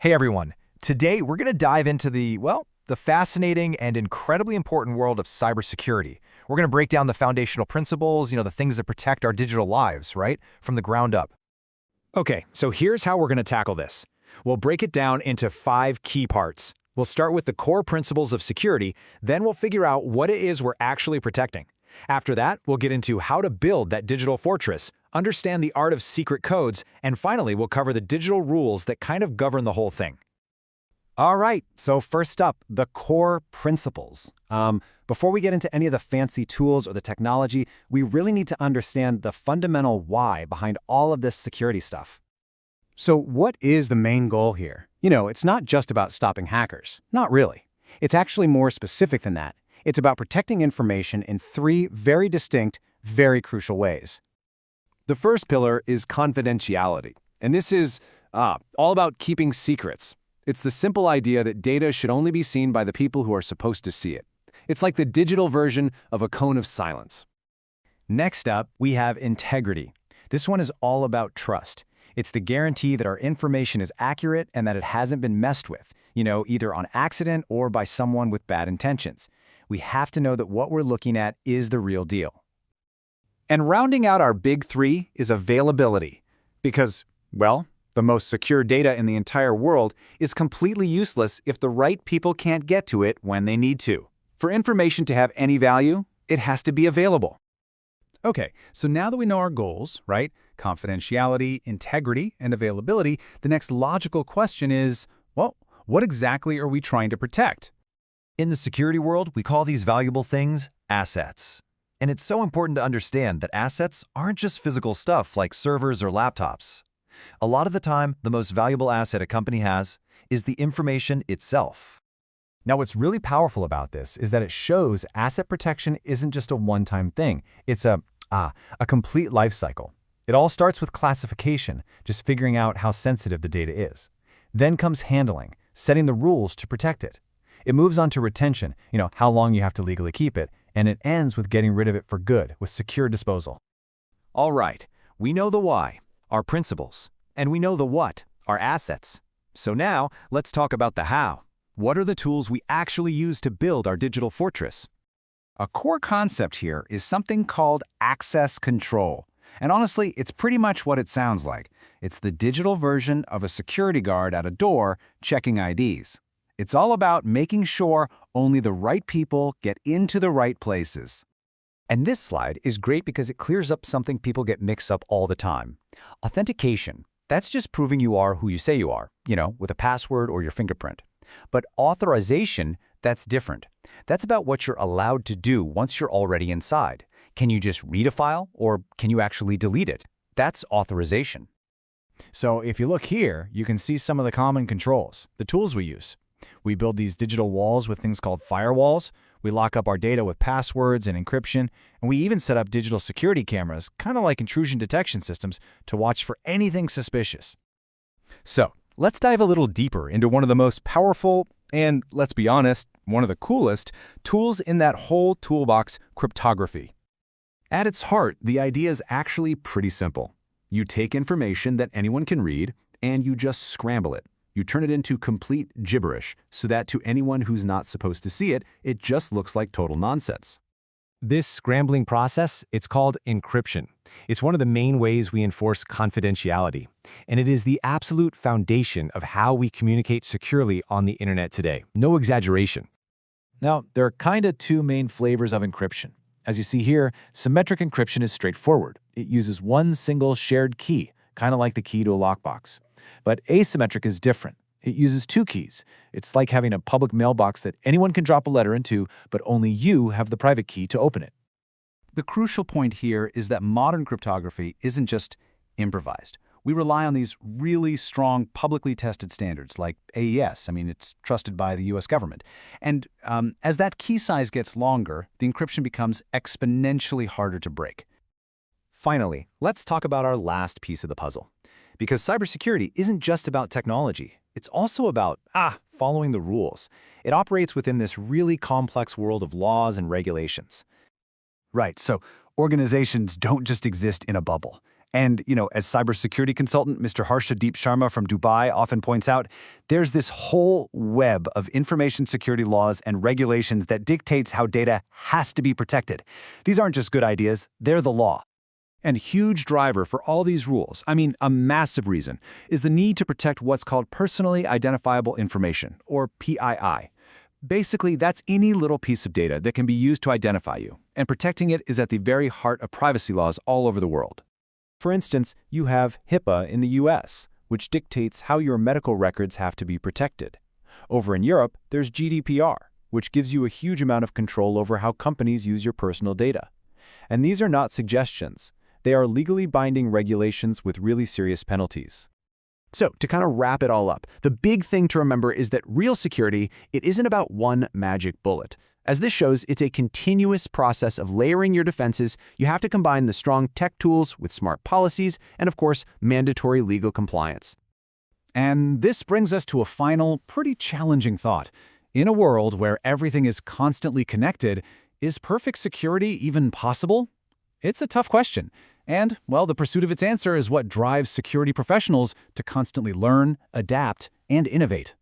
Hey everyone, today we're going to dive into the fascinating and incredibly important world of cybersecurity. We're going to break down the foundational principles, the things that protect our digital lives, right, from the ground up. Okay, so here's how we're going to tackle this. We'll break it down into 5 key parts. We'll start with the core principles of security, then we'll figure out what it is we're actually protecting. After that, we'll get into how to build that digital fortress, understand the art of secret codes, and finally, we'll cover the digital rules that kind of govern the whole thing. All right, so first up, the core principles. Before we get into any of the fancy tools or the technology, we really need to understand the fundamental why behind all of this security stuff. So what is the main goal here? It's not just about stopping hackers. Not really. It's actually more specific than that. It's about protecting information in 3 very distinct, very crucial ways. The first pillar is confidentiality, and this is all about keeping secrets. It's the simple idea that data should only be seen by the people who are supposed to see it. It's like the digital version of a cone of silence. Next up, we have integrity. This one is all about trust. It's the guarantee that our information is accurate and that it hasn't been messed with, either on accident or by someone with bad intentions. We have to know that what we're looking at is the real deal. And rounding out our big 3 is availability. Because, well, the most secure data in the entire world is completely useless if the right people can't get to it when they need to. For information to have any value, it has to be available. Okay, so now that we know our goals, right? Confidentiality, integrity, and availability, the next logical question is, well, what exactly are we trying to protect? In the security world, we call these valuable things assets. And it's so important to understand that assets aren't just physical stuff like servers or laptops. A lot of the time, the most valuable asset a company has is the information itself. Now, what's really powerful about this is that it shows asset protection isn't just a one-time thing. It's a complete life cycle. It all starts with classification, just figuring out how sensitive the data is. Then comes handling, setting the rules to protect it. It moves on to retention, how long you have to legally keep it, and it ends with getting rid of it for good with secure disposal. All right, we know the why, our principles, and we know the what, our assets. So now, let's talk about the how. What are the tools we actually use to build our digital fortress? A core concept here is something called access control. And honestly, it's pretty much what it sounds like. It's the digital version of a security guard at a door checking IDs. It's all about making sure only the right people get into the right places. And this slide is great because it clears up something people get mixed up all the time. Authentication, that's just proving you are who you say you are, with a password or your fingerprint. But authorization, that's different. That's about what you're allowed to do once you're already inside. Can you just read a file, or can you actually delete it? That's authorization. So if you look here, you can see some of the common controls, the tools we use. We build these digital walls with things called firewalls. We lock up our data with passwords and encryption, and we even set up digital security cameras, kind of like intrusion detection systems, to watch for anything suspicious. So, let's dive a little deeper into one of the most powerful and, let's be honest, one of the coolest tools in that whole toolbox, cryptography. At its heart, the idea is actually pretty simple. You take information that anyone can read, and you just scramble it. You turn it into complete gibberish so that to anyone who's not supposed to see it, it just looks like total nonsense. This scrambling process, it's called encryption. It's one of the main ways we enforce confidentiality, and it is the absolute foundation of how we communicate securely on the internet today. No exaggeration. Now, there are kind of 2 main flavors of encryption. As you see here, symmetric encryption is straightforward. It uses one single shared key, kind of like the key to a lockbox. But asymmetric is different. It uses 2 keys. It's like having a public mailbox that anyone can drop a letter into, but only you have the private key to open it. The crucial point here is that modern cryptography isn't just improvised. We rely on these really strong, publicly tested standards like AES. It's trusted by the US government. And as that key size gets longer, the encryption becomes exponentially harder to break. Finally, let's talk about our last piece of the puzzle. Because cybersecurity isn't just about technology. It's also about, following the rules. It operates within this really complex world of laws and regulations. Right, so organizations don't just exist in a bubble. And, as cybersecurity consultant Mr. Harshadeep Sharma from Dubai often points out, there's this whole web of information security laws and regulations that dictates how data has to be protected. These aren't just good ideas, they're the law. And huge driver for all these rules, a massive reason, is the need to protect what's called personally identifiable information, or PII. Basically, that's any little piece of data that can be used to identify you, and protecting it is at the very heart of privacy laws all over the world. For instance, you have HIPAA in the US, which dictates how your medical records have to be protected. Over in Europe, there's GDPR, which gives you a huge amount of control over how companies use your personal data. And these are not suggestions. They are legally binding regulations with really serious penalties. So, to kind of wrap it all up, the big thing to remember is that real security, it isn't about one magic bullet. As this shows, it's a continuous process of layering your defenses. You have to combine the strong tech tools with smart policies and, of course, mandatory legal compliance. And this brings us to a final, pretty challenging thought. In a world where everything is constantly connected, is perfect security even possible? It's a tough question. And, well, the pursuit of its answer is what drives security professionals to constantly learn, adapt, and innovate.